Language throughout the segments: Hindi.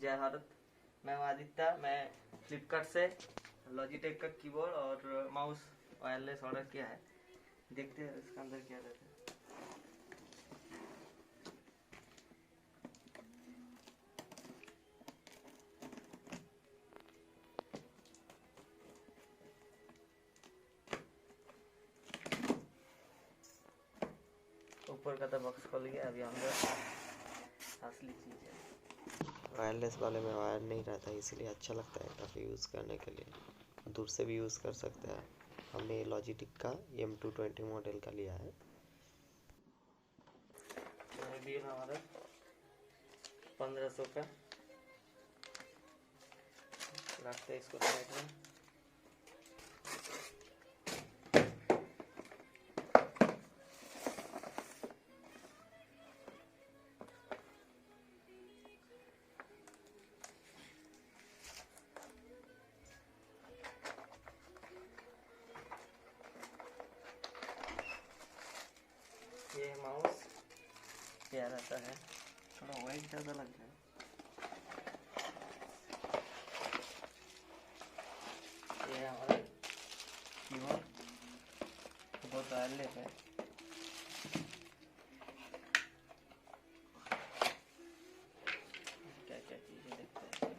जय भारत। मैं हूं आदित्य। मैं फ्लिपकार्ट से लॉजिटेक का कीबोर्ड और माउस वायरलेस ऑर्डर किया है। देखते हैं इसके अंदर क्या रहता है। ऊपर का तो बॉक्स खोल गया, अभी अंदर असली चीज़ है। वायरलेस वाले में वायर नहीं रहता, इसलिए अच्छा लगता है काफ़ी यूज़ करने के लिए। दूर से भी यूज़ कर सकते हैं। हमने लॉजिटेक का MK220 मॉडल का लिया है। बिल हमारा 1500 का। रखते हैं इसको साइड में। ये माउस क्या रहता है, थोड़ा वाइट ज़्यादा लग रहा है। ये हमारा कीबोर्ड बहुत वायरलेस है। क्या क्या चीज़ें देखते हैं।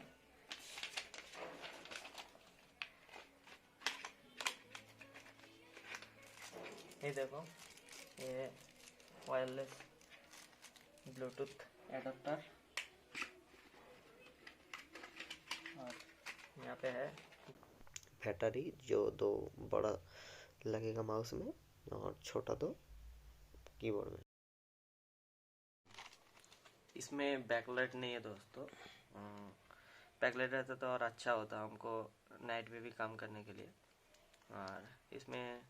ये देखो, ये वायरलेस ब्लूटूथ एडाप्टर और यहाँ पे है बैटरी, जो दो बड़ा लगेगा माउस में और छोटा दो कीबोर्ड में। इसमें बैकलाइट नहीं है दोस्तों। बैकलाइट रहता तो और अच्छा होता हमको नाइट में भी काम करने के लिए। और इसमें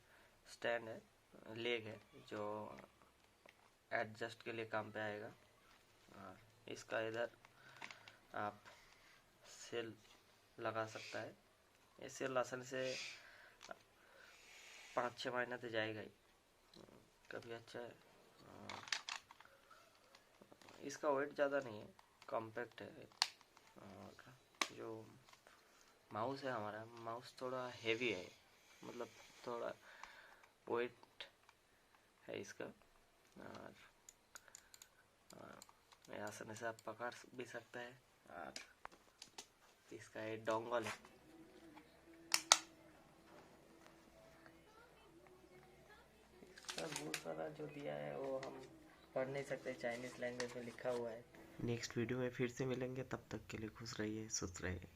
स्टैंड है, लेग है, जो एडजस्ट के लिए काम पे आएगा। और इसका इधर आप सेल लगा सकता है। ये सेल आसानी से 5-6 महीने तो जाएगा ही, कभी अच्छा है। इसका वेट ज़्यादा नहीं है, कॉम्पैक्ट है। और जो माउस है हमारा, माउस थोड़ा हेवी है, मतलब थोड़ा वेट है इसका। और आसानी से आप पकड़ भी सकते हैं। और इसका एक डोंगल है। इसका बहुत सारा जो दिया है वो हम पढ़ नहीं सकते, चाइनीज़ लैंग्वेज में लिखा हुआ है। नेक्स्ट वीडियो में फिर से मिलेंगे, तब तक के लिए खुश रहिए, सुस्त रहिए।